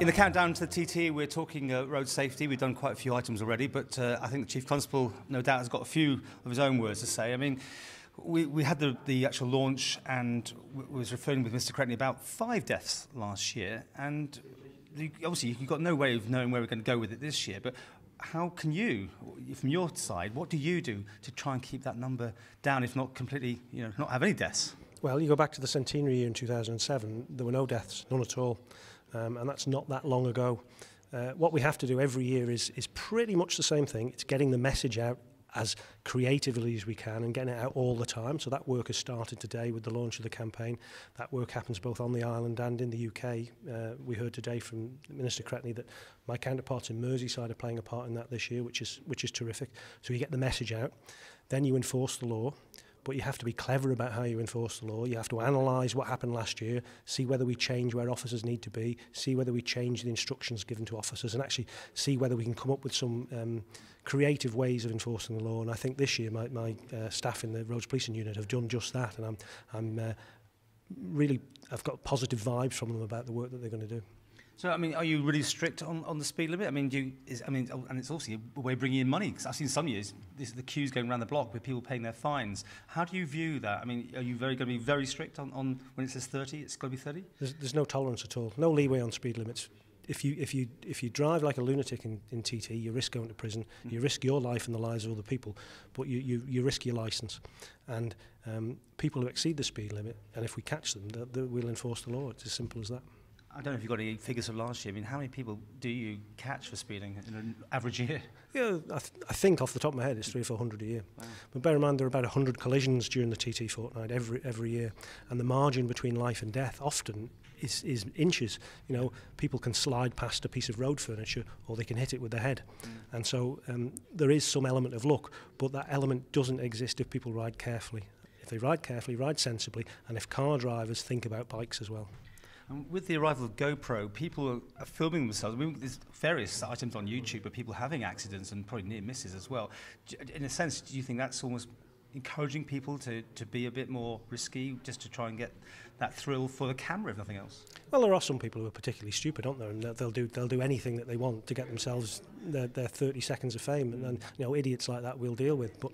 In the countdown to the TT, we're talking road safety. We've done quite a few items already, but I think the Chief Constable, no doubt, has got a few of his own words to say. I mean, we had the actual launch, and was referring with Mr. Cretney about 5 deaths last year, and obviously you've got no way of knowing where we're going to go with it this year, but how can you, from your side, what do you do to try and keep that number down, if not completely, not have any deaths? Well, you go back to the centenary year in 2007, there were no deaths, none at all. And that's not that long ago. What we have to do every year is pretty much the same thing. It's getting the message out as creatively as we can and getting it out all the time. So that work has started today with the launch of the campaign. That work happens both on the island and in the UK. We heard today from Minister Cretney that my counterparts in Merseyside are playing a part in that this year, which is terrific. So you get the message out, then you enforce the law. But you have to be clever about how you enforce the law. You have to analyse what happened last year, see whether we change where officers need to be, see whether we change the instructions given to officers, and actually see whether we can come up with some creative ways of enforcing the law. And I think this year my staff in the Roads Policing Unit have done just that, and I've got positive vibes from them about the work that they're going to do. So, I mean, are you really strict on the speed limit? I mean, and it's also a way of bringing in money. Because I've seen some years, the queues going around the block with people paying their fines. How do you view that? I mean, are you going to be very strict on when it says 30, it's got to be 30? There's no tolerance at all. No leeway on speed limits. If you drive like a lunatic in TT, you risk going to prison. You risk your life and the lives of other people, but you risk your licence. And people who exceed the speed limit, and if we catch them, we'll enforce the law. It's as simple as that. I don't know if you've got any figures of last year. I mean, how many people do you catch for speeding in an average year? Yeah, I think off the top of my head it's 300 or 400 a year. Wow. But bear in mind there are about 100 collisions during the TT fortnight every year, and the margin between life and death often is inches. People can slide past a piece of road furniture, or they can hit it with their head. And so there is some element of luck, but that element doesn't exist if people ride carefully. If they ride carefully, ride sensibly, and if car drivers think about bikes as well. And with the arrival of GoPro, people are filming themselves. I mean, there's various items on YouTube of people having accidents and probably near misses as well. In a sense, do you think that's almost encouraging people to be a bit more risky, just to try and get that thrill for the camera, if nothing else? Well, there are some people who are particularly stupid, aren't there? And they'll do anything that they want to get themselves their 30 seconds of fame. And then, idiots like that we'll deal with. But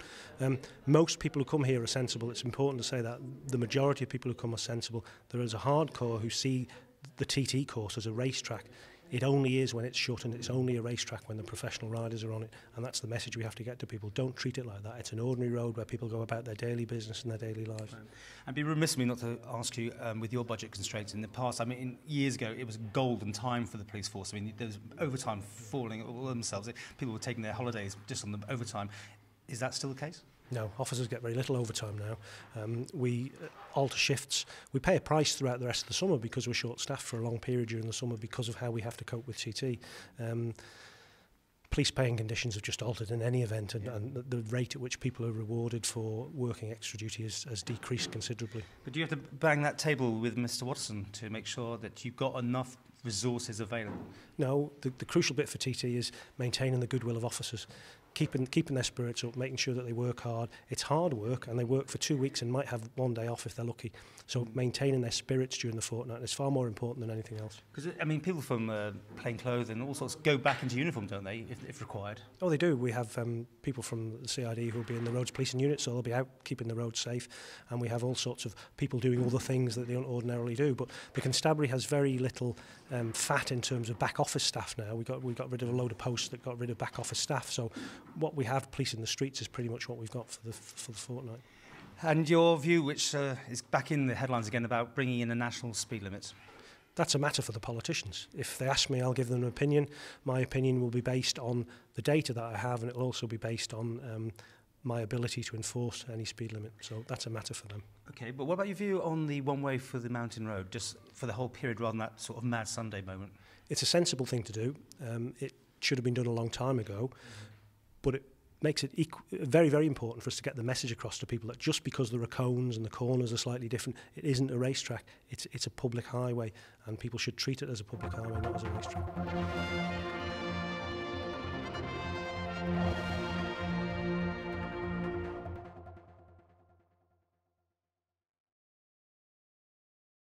most people who come here are sensible. It's important to say that the majority of people who come are sensible. There is a hardcore who see the TT course as a racetrack. It only is when it's shut, and it's only a racetrack when the professional riders are on it, and that's the message we have to get to people. Don't treat it like that. It's an ordinary road where people go about their daily business and their daily lives. Right. I'd be remiss of me not to ask you, with your budget constraints in the past, I mean, years ago, it was golden time for the police force. I mean, there was overtime falling all themselves. People were taking their holidays just on the overtime. Is that still the case? No, officers get very little overtime now. We alter shifts. We pay a price throughout the rest of the summer because we're short-staffed for a long period during the summer because of how we have to cope with TT. Police paying conditions have just altered in any event, and the rate at which people are rewarded for working extra duty has decreased considerably. But do you have to bang that table with Mr. Watson to make sure that you've got enough resources available? No, the crucial bit for TT is maintaining the goodwill of officers. Keeping their spirits up, making sure that they work hard. It's hard work, and they work for 2 weeks and might have one day off if they're lucky. So maintaining their spirits during the fortnight is far more important than anything else. Because, I mean, people from plain clothes and all sorts go back into uniform, don't they, if required? Oh, they do. We have people from the CID who will be in the roads policing unit, so they'll be out keeping the roads safe. And we have all sorts of people doing other things that they don't ordinarily do. But the constabulary has very little fat in terms of back office staff now. We got rid of a load of posts that got rid of back office staff. So what we have policing the streets is pretty much what we've got for the fortnight. And your view, which is back in the headlines again, about bringing in a national speed limit? That's a matter for the politicians. If they ask me, I'll give them an opinion. My opinion will be based on the data that I have, and it will also be based on my ability to enforce any speed limit. So that's a matter for them. Okay, but what about your view on the one way for the mountain road, just for the whole period rather than that sort of mad Sunday moment? It's a sensible thing to do. It should have been done a long time ago, but it makes it very, very important for us to get the message across to people that just because there are cones and the corners are slightly different, it isn't a racetrack, it's a public highway, and people should treat it as a public highway, not as a racetrack.